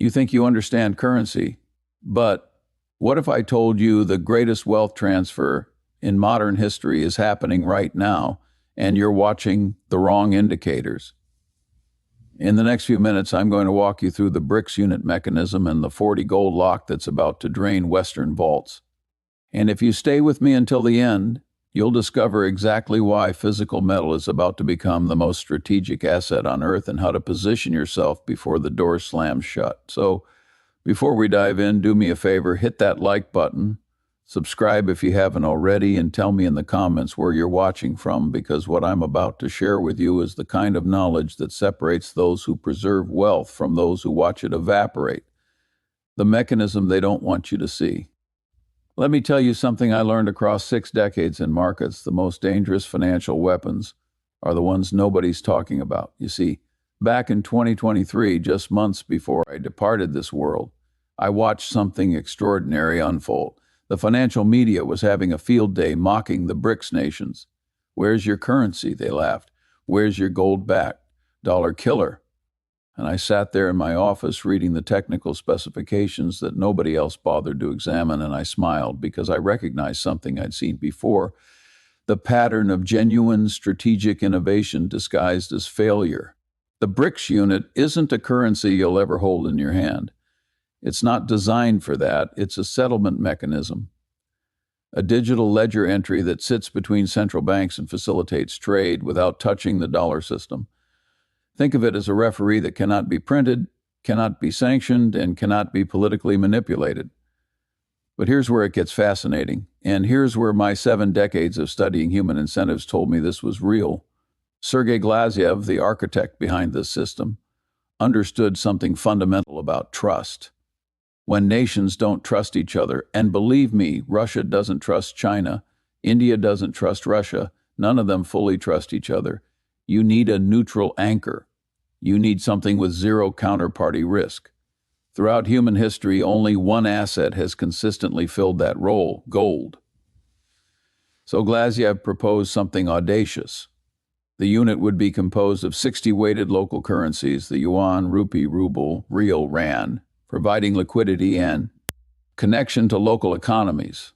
You think you understand currency, but what if I told you the greatest wealth transfer in modern history is happening right now, and you're watching the wrong indicators? In the next few minutes, I'm going to walk you through the BRICS unit mechanism and the 40 gold lock that's about to drain Western vaults. And if you stay with me until the end, you'll discover exactly why physical metal is about to become the most strategic asset on Earth and how to position yourself before the door slams shut. So, before we dive in, do me a favor, hit that like button, subscribe if you haven't already, and tell me in the comments where you're watching from, because what I'm about to share with you is the kind of knowledge that separates those who preserve wealth from those who watch it evaporate, the mechanism they don't want you to see. Let me tell you something I learned across 6 decades in markets. The most dangerous financial weapons are the ones nobody's talking about. You see, back in 2023, just months before I departed this world, I watched something extraordinary unfold. The financial media was having a field day mocking the BRICS nations. Where's your currency? They laughed. Where's your gold-backed dollar killer? And I sat there in my office reading the technical specifications that nobody else bothered to examine, and I smiled because I recognized something I'd seen before: the pattern of genuine strategic innovation disguised as failure. The BRICS unit isn't a currency you'll ever hold in your hand. It's not designed for that. It's a settlement mechanism, a digital ledger entry that sits between central banks and facilitates trade without touching the dollar system. Think of it as a referee that cannot be printed, cannot be sanctioned, and cannot be politically manipulated. But here's where it gets fascinating, and here's where my 7 decades of studying human incentives told me this was real. Sergei Glazyev, the architect behind this system, understood something fundamental about trust. When nations don't trust each other, and believe me, Russia doesn't trust China, India doesn't trust Russia, none of them fully trust each other, you need a neutral anchor. You need something with zero counterparty risk. Throughout human history, only one asset has consistently filled that role: gold. So Glazyev proposed something audacious. The unit would be composed of 60 weighted local currencies: the yuan, rupee, ruble, real, rand, providing liquidity and connection to local economies.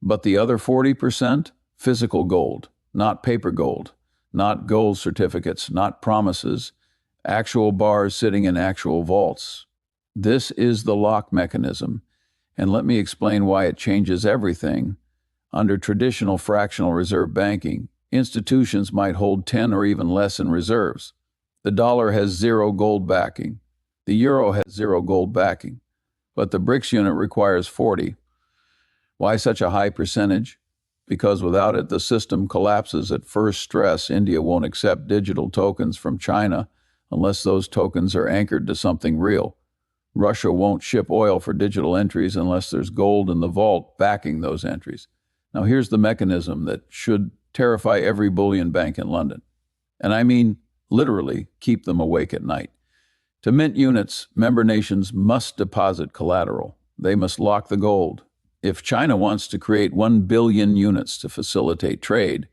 But the other 40%? Physical gold, not paper gold, not gold certificates, not promises, actual bars sitting in actual vaults. This is the lock mechanism, and let me explain why it changes everything. Under traditional fractional reserve banking, institutions might hold 10 or even less in reserves. The dollar has zero gold backing. The euro has zero gold backing. But the BRICS unit requires 40. Why such a high percentage? Because without it, the system collapses at first stress. India won't accept digital tokens from China unless those tokens are anchored to something real. Russia won't ship oil for digital entries unless there's gold in the vault backing those entries. Now here's the mechanism that should terrify every bullion bank in London. And I mean literally keep them awake at night. To mint units, member nations must deposit collateral. They must lock the gold. If China wants to create 1 billion units to facilitate trade,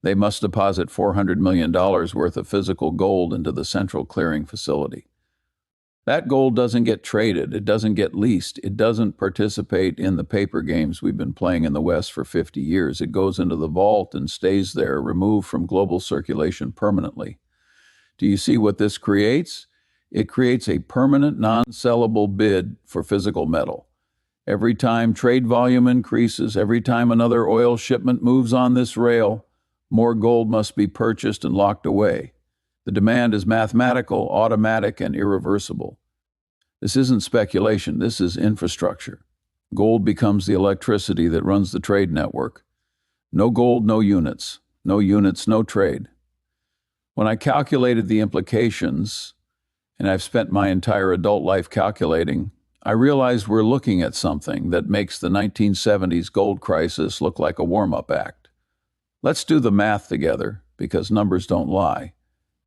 they must deposit $400 million worth of physical gold into the central clearing facility. That gold doesn't get traded, it doesn't get leased, it doesn't participate in the paper games we've been playing in the West for 50 years. It goes into the vault and stays there, removed from global circulation permanently. Do you see what this creates? It creates a permanent, non-sellable bid for physical metal. Every time trade volume increases, every time another oil shipment moves on this rail, more gold must be purchased and locked away. The demand is mathematical, automatic, and irreversible. This isn't speculation, this is infrastructure. Gold becomes the electricity that runs the trade network. No gold, no units. No units, no trade. When I calculated the implications, and I've spent my entire adult life calculating, I realized we're looking at something that makes the 1970s gold crisis look like a warm-up act. Let's do the math together, because numbers don't lie,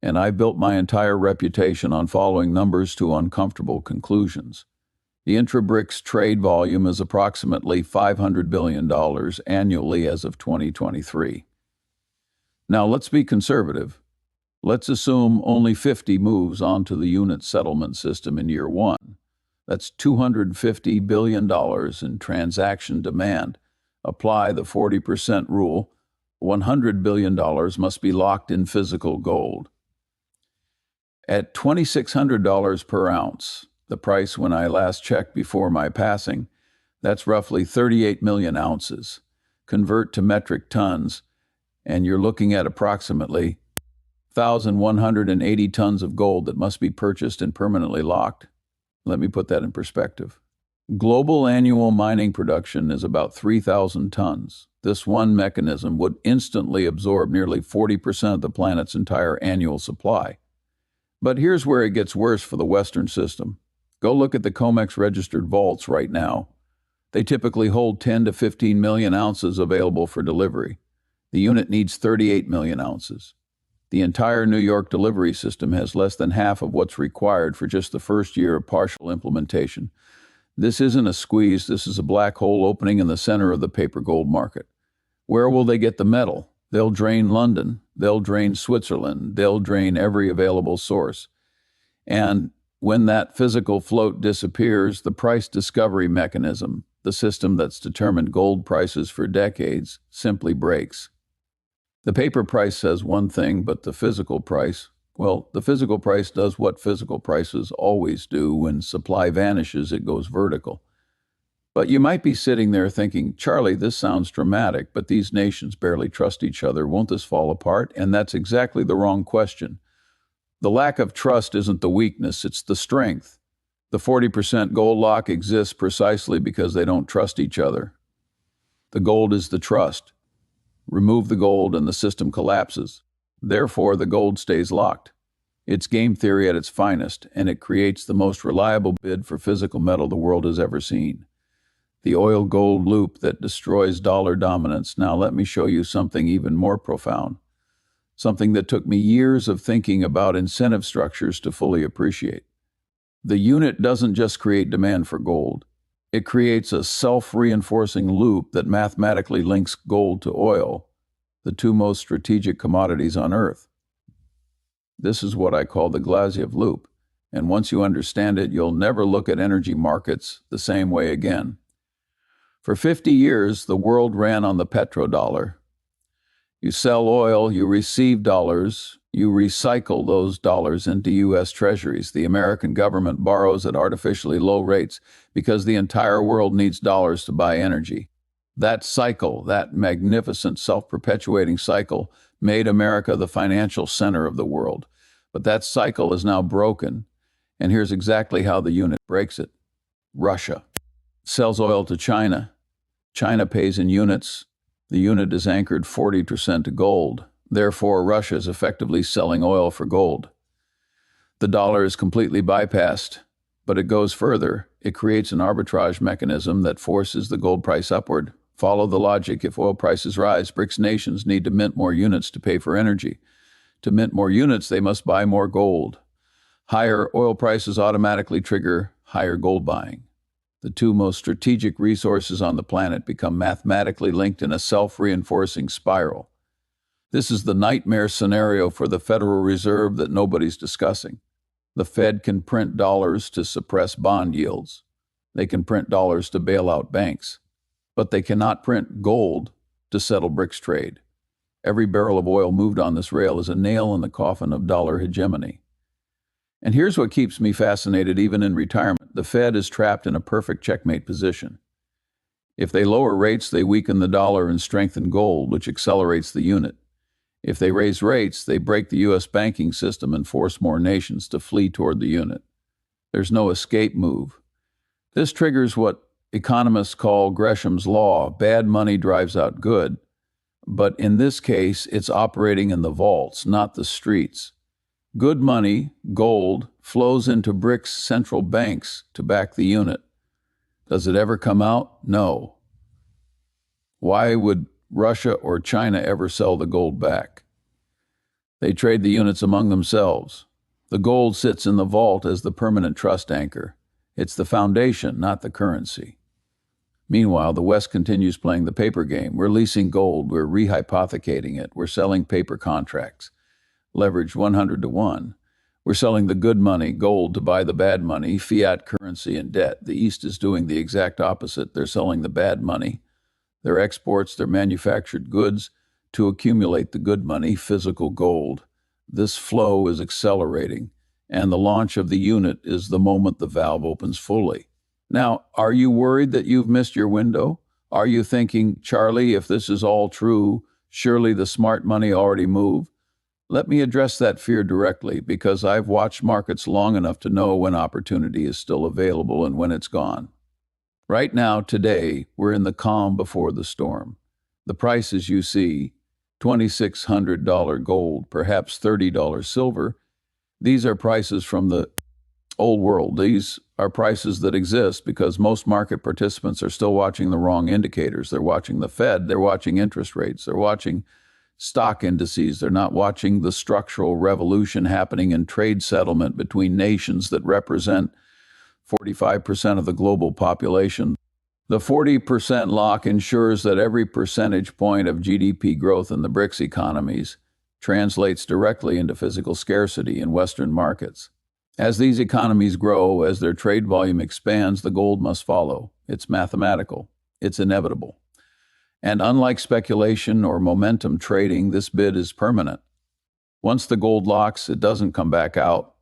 and I built my entire reputation on following numbers to uncomfortable conclusions. The intra-BRICS trade volume is approximately $500 billion annually as of 2023. Now let's be conservative. Let's assume only 50 moves onto the unit settlement system in year 1. That's $250 billion in transaction demand. Apply the 40% rule. $100 billion must be locked in physical gold. At $2,600 per ounce, the price when I last checked before my passing, that's roughly 38 million ounces. Convert to metric tons, and you're looking at approximately 1,180 tons of gold that must be purchased and permanently locked. Let me put that in perspective. Global annual mining production is about 3,000 tons. This one mechanism would instantly absorb nearly 40% of the planet's entire annual supply. But here's where it gets worse for the Western system. Go look at the COMEX registered vaults right now. They typically hold 10 to 15 million ounces available for delivery. The unit needs 38 million ounces. The entire New York delivery system has less than half of what's required for just the first year of partial implementation. This isn't a squeeze, this is a black hole opening in the center of the paper gold market. Where will they get the metal? They'll drain London, they'll drain Switzerland, they'll drain every available source. And when that physical float disappears, the price discovery mechanism, the system that's determined gold prices for decades, simply breaks. The paper price says one thing, but the physical price, well, the physical price does what physical prices always do. When supply vanishes, it goes vertical. But you might be sitting there thinking, Charlie, this sounds dramatic, but these nations barely trust each other. Won't this fall apart? And that's exactly the wrong question. The lack of trust isn't the weakness, it's the strength. The 40% gold lock exists precisely because they don't trust each other. The gold is the trust. Remove the gold and the system collapses. Therefore, the gold stays locked. It's game theory at its finest, and it creates the most reliable bid for physical metal the world has ever seen. The oil-gold loop that destroys dollar dominance. Now let me show you something even more profound. Something that took me years of thinking about incentive structures to fully appreciate. The unit doesn't just create demand for gold. It creates a self-reinforcing loop that mathematically links gold to oil, the two most strategic commodities on Earth. This is what I call the Glazyev loop, and once you understand it, you'll never look at energy markets the same way again. For 50 years, the world ran on the petrodollar. You sell oil, you receive dollars, you recycle those dollars into U.S. treasuries. The American government borrows at artificially low rates because the entire world needs dollars to buy energy. That cycle, that magnificent self-perpetuating cycle, made America the financial center of the world. But that cycle is now broken, and here's exactly how the unit breaks it. Russia sells oil to China. China pays in units. The unit is anchored 40% to gold. Therefore, Russia is effectively selling oil for gold. The dollar is completely bypassed, but it goes further. It creates an arbitrage mechanism that forces the gold price upward. Follow the logic. If oil prices rise, BRICS nations need to mint more units to pay for energy. To mint more units, they must buy more gold. Higher oil prices automatically trigger higher gold buying. The two most strategic resources on the planet become mathematically linked in a self-reinforcing spiral. This is the nightmare scenario for the Federal Reserve that nobody's discussing. The Fed can print dollars to suppress bond yields. They can print dollars to bail out banks. But they cannot print gold to settle BRICS trade. Every barrel of oil moved on this rail is a nail in the coffin of dollar hegemony. And here's what keeps me fascinated even in retirement. The Fed is trapped in a perfect checkmate position. If they lower rates, they weaken the dollar and strengthen gold, which accelerates the unit. If they raise rates, they break the U.S. banking system and force more nations to flee toward the unit. There's no escape move. This triggers what economists call Gresham's law. Bad money drives out good. But in this case, it's operating in the vaults, not the streets. Good money, gold, flows into BRICS central banks to back the unit. Does it ever come out? No. Why would Russia or China ever sell the gold back? They trade the units among themselves. The gold sits in the vault as the permanent trust anchor. It's the foundation, not the currency. Meanwhile, the West continues playing the paper game. We're leasing gold, we're rehypothecating it, we're selling paper contracts. Leveraged 100 to 1. We're selling the good money, gold, to buy the bad money, fiat currency and debt. The East is doing the exact opposite. They're selling the bad money, their exports, their manufactured goods, to accumulate the good money, physical gold. This flow is accelerating, and the launch of the unit is the moment the valve opens fully. Now, are you worried that you've missed your window? Are you thinking, Charlie, if this is all true, surely the smart money already moved? Let me address that fear directly, because I've watched markets long enough to know when opportunity is still available and when it's gone. Right now, today, we're in the calm before the storm. The prices you see, $2,600 gold, perhaps $30 silver, these are prices from the old world. These are prices that exist because most market participants are still watching the wrong indicators. They're watching the Fed, they're watching interest rates, they're watching stock indices. They're not watching the structural revolution happening in trade settlement between nations that represent 45% of the global population. The 40% lock ensures that every percentage point of GDP growth in the BRICS economies translates directly into physical scarcity in Western markets. As these economies grow, as their trade volume expands, the gold must follow. It's mathematical. It's inevitable. And unlike speculation or momentum trading, this bid is permanent. Once the gold locks, it doesn't come back out.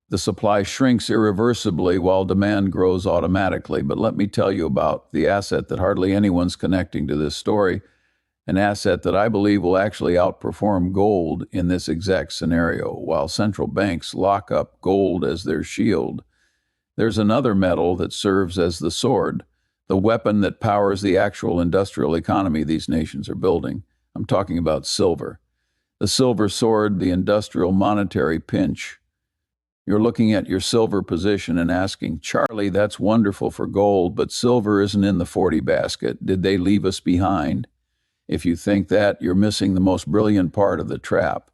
The supply shrinks irreversibly while demand grows automatically. But let me tell you about the asset that hardly anyone's connecting to this story, an asset that I believe will actually outperform gold in this exact scenario. While central banks lock up gold as their shield, there's another metal that serves as the sword, the weapon that powers the actual industrial economy these nations are building. I'm talking about silver. The silver sword, the industrial monetary pinch. You're looking at your silver position and asking, Charlie, that's wonderful for gold, but silver isn't in the 40 basket. Did they leave us behind? If you think that, you're missing the most brilliant part of the trap.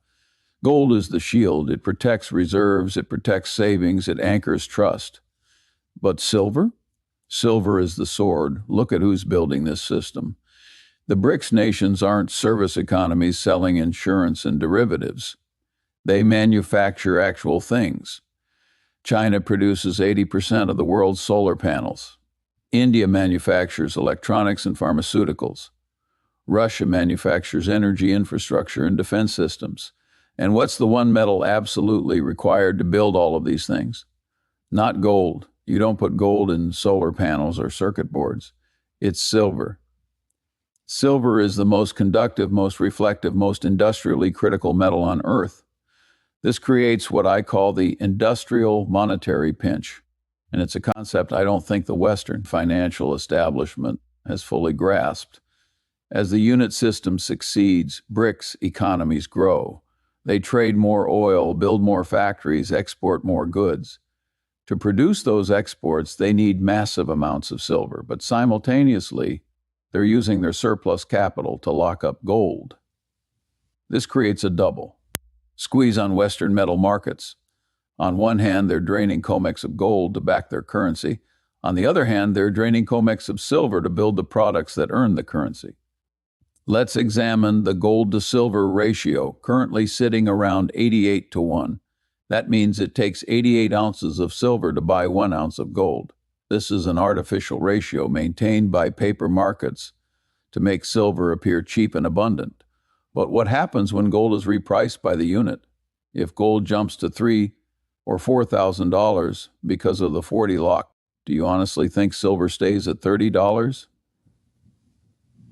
Gold is the shield. It protects reserves, it protects savings, it anchors trust. But silver? Silver is the sword. Look at who's building this system. The BRICS nations aren't service economies selling insurance and derivatives. They manufacture actual things. China produces 80% of the world's solar panels. India manufactures electronics and pharmaceuticals. Russia manufactures energy infrastructure and defense systems. And what's the one metal absolutely required to build all of these things? Not gold. You don't put gold in solar panels or circuit boards. It's silver. Silver is the most conductive, most reflective, most industrially critical metal on Earth. This creates what I call the industrial monetary pinch. And it's a concept I don't think the Western financial establishment has fully grasped. As the unit system succeeds, BRICS economies grow. They trade more oil, build more factories, export more goods. To produce those exports, they need massive amounts of silver, but simultaneously, they're using their surplus capital to lock up gold. This creates a double squeeze on Western metal markets. On one hand, they're draining COMEX of gold to back their currency. On the other hand, they're draining COMEX of silver to build the products that earn the currency. Let's examine the gold to silver ratio, currently sitting around 88 to 1. That means it takes 88 ounces of silver to buy 1 ounce of gold. This is an artificial ratio maintained by paper markets to make silver appear cheap and abundant. But what happens when gold is repriced by the unit? If gold jumps to $3,000 or $4,000 because of the 40 lock, do you honestly think silver stays at $30?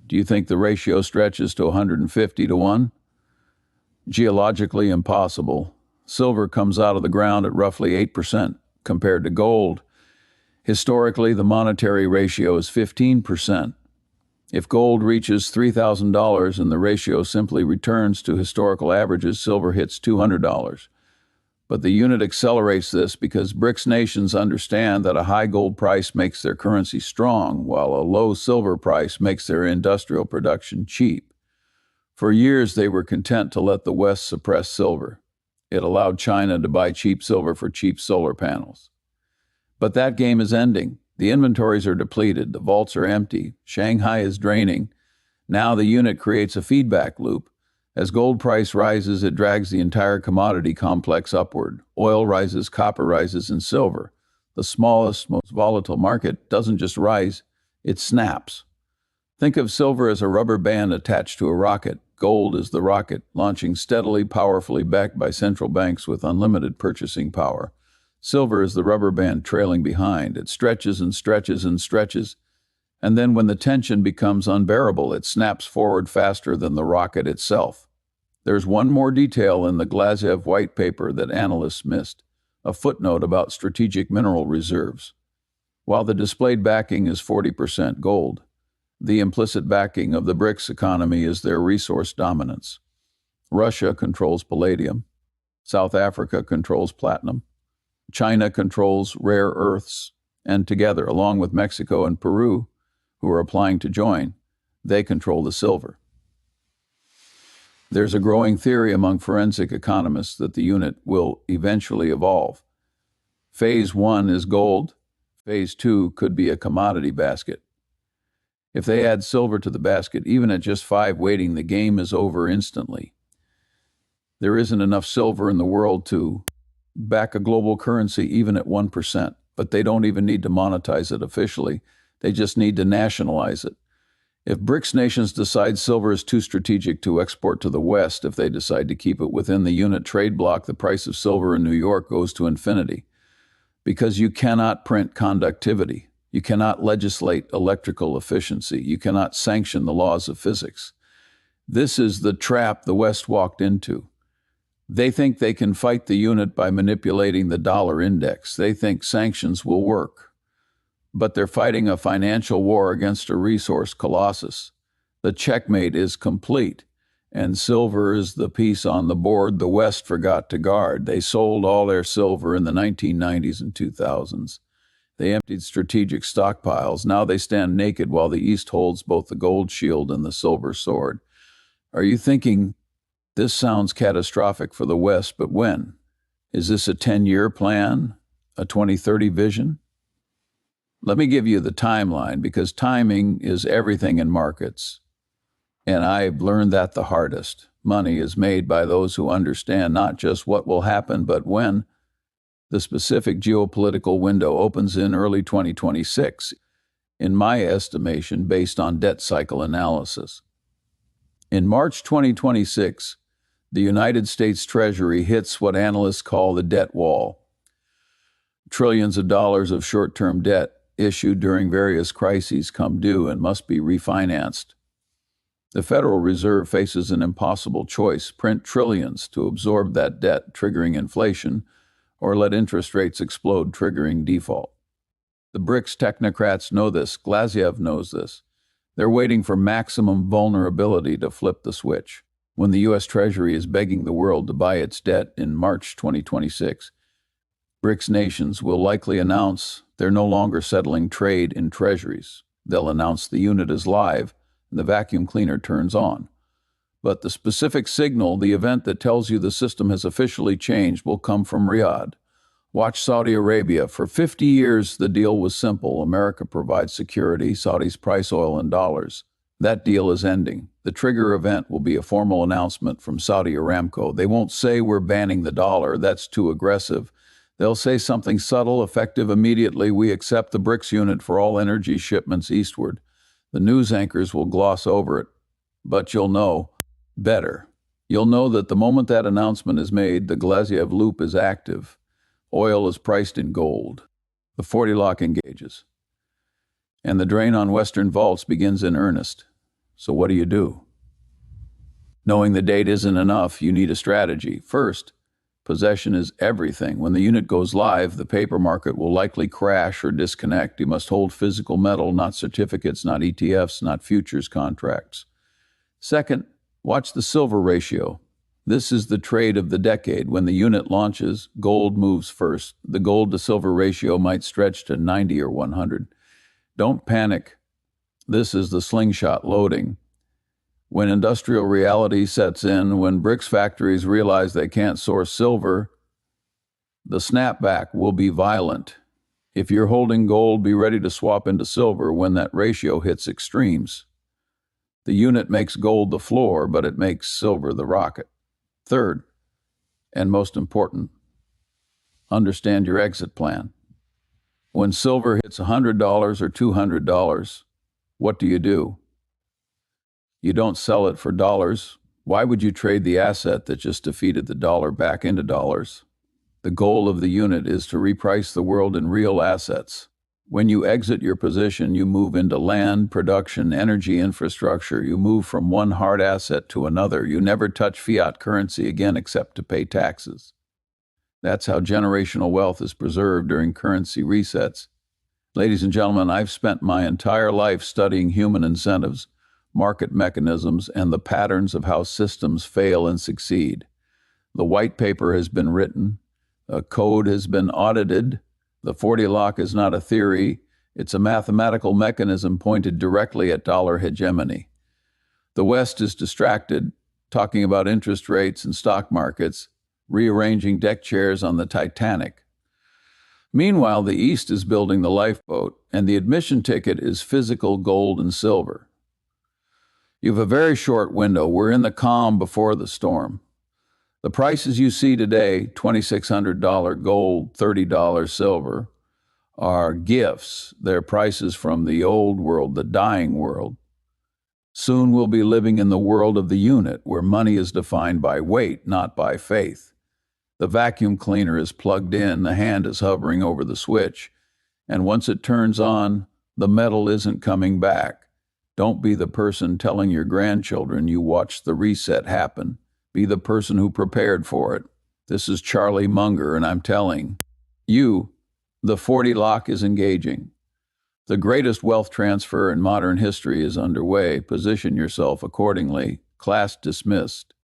Do you think the ratio stretches to 150 to 1? Geologically impossible. Silver comes out of the ground at roughly 8% compared to gold. Historically, the monetary ratio is 15%. If gold reaches $3,000 and the ratio simply returns to historical averages, silver hits $200. But the unit accelerates this because BRICS nations understand that a high gold price makes their currency strong, while a low silver price makes their industrial production cheap. For years, they were content to let the West suppress silver. It allowed China to buy cheap silver for cheap solar panels. But that game is ending. The inventories are depleted, the vaults are empty, Shanghai is draining. Now the unit creates a feedback loop. As gold price rises, it drags the entire commodity complex upward. Oil rises, copper rises, and silver, the smallest, most volatile market, doesn't just rise, it snaps. Think of silver as a rubber band attached to a rocket. Gold is the rocket, launching steadily, powerfully, backed by central banks with unlimited purchasing power. Silver is the rubber band trailing behind. It stretches and stretches and stretches, and then when the tension becomes unbearable, it snaps forward faster than the rocket itself. There's one more detail in the Glazyev white paper that analysts missed, a footnote about strategic mineral reserves. While the displayed backing is 40% gold, the implicit backing of the BRICS economy is their resource dominance. Russia controls palladium. South Africa controls platinum. China controls rare earths. And together, along with Mexico and Peru, who are applying to join, they control the silver. There's a growing theory among forensic economists that the unit will eventually evolve. Phase 1 is gold. Phase 2 could be a commodity basket. If they add silver to the basket, even at just 5 weighting, the game is over instantly. There isn't enough silver in the world to back a global currency even at 1%, but they don't even need to monetize it officially. They just need to nationalize it. If BRICS nations decide silver is too strategic to export to the West, if they decide to keep it within the unit trade bloc, the price of silver in New York goes to infinity. Because you cannot print conductivity. You cannot legislate electrical efficiency. You cannot sanction the laws of physics. This is the trap the West walked into. They think they can fight the unit by manipulating the dollar index. They think sanctions will work. But they're fighting a financial war against a resource colossus. The checkmate is complete, and silver is the piece on the board the West forgot to guard. They sold all their silver in the 1990s and 2000s. They emptied strategic stockpiles. Now they stand naked while the East holds both the gold shield and the silver sword. Are you thinking, this sounds catastrophic for the West, but when? Is this a 10-year plan? A 2030 vision? Let me give you the timeline, because timing is everything in markets. And I've learned that the hardest. Money is made by those who understand not just what will happen, but when. The specific geopolitical window opens in early 2026, in my estimation, based on debt cycle analysis. In March 2026, the United States Treasury hits what analysts call the debt wall. Trillions of dollars of short-term debt issued during various crises come due and must be refinanced. The Federal Reserve faces an impossible choice: print trillions to absorb that debt, triggering inflation, or let interest rates explode, triggering default. The BRICS technocrats know this. Glazyev knows this. They're waiting for maximum vulnerability to flip the switch. When the U.S. Treasury is begging the world to buy its debt in March 2026, BRICS nations will likely announce they're no longer settling trade in treasuries. They'll announce the unit is live and the vacuum cleaner turns on. But the specific signal, the event that tells you the system has officially changed, will come from Riyadh. Watch Saudi Arabia. For 50 years, the deal was simple. America provides security, Saudis price oil in dollars. That deal is ending. The trigger event will be a formal announcement from Saudi Aramco. They won't say we're banning the dollar. That's too aggressive. They'll say something subtle, effective immediately. We accept the BRICS unit for all energy shipments eastward. The news anchors will gloss over it, but you'll know better. You'll know that the moment that announcement is made, the Glazyev loop is active. Oil is priced in gold. The 40 lock engages. And the drain on Western vaults begins in earnest. So what do? Knowing the date isn't enough, you need a strategy. First, possession is everything. When the unit goes live, the paper market will likely crash or disconnect. You must hold physical metal, not certificates, not ETFs, not futures contracts. Second, watch the silver ratio. This is the trade of the decade. When the unit launches, gold moves first. The gold to silver ratio might stretch to 90 or 100. Don't panic. This is the slingshot loading. When industrial reality sets in, when BRICS factories realize they can't source silver, the snapback will be violent. If you're holding gold, be ready to swap into silver when that ratio hits extremes. The unit makes gold the floor, but it makes silver the rocket. Third, and most important, understand your exit plan. When silver hits $100 or $200, what do? You don't sell it for dollars. Why would you trade the asset that just defeated the dollar back into dollars? The goal of the unit is to reprice the world in real assets. When you exit your position, you move into land, production, energy infrastructure. You move from one hard asset to another. You never touch fiat currency again except to pay taxes. That's how generational wealth is preserved during currency resets. Ladies and gentlemen, I've spent my entire life studying human incentives, market mechanisms, and the patterns of how systems fail and succeed. The white paper has been written. A code has been audited. The 40 lock is not a theory. It's a mathematical mechanism pointed directly at dollar hegemony. The West is distracted, talking about interest rates and stock markets, rearranging deck chairs on the Titanic. Meanwhile, the East is building the lifeboat, and the admission ticket is physical gold and silver. You have a very short window. We're in the calm before the storm. The prices you see today, $2,600 gold, $30 silver, are gifts. They're prices from the old world, the dying world. Soon we'll be living in the world of the unit, where money is defined by weight, not by faith. The vacuum cleaner is plugged in, the hand is hovering over the switch, and once it turns on, the metal isn't coming back. Don't be the person telling your grandchildren you watched the reset happen. Be the person who prepared for it. This is Charlie Munger, and I'm telling you, the 40 lock is engaging. The greatest wealth transfer in modern history is underway. Position yourself accordingly. Class dismissed.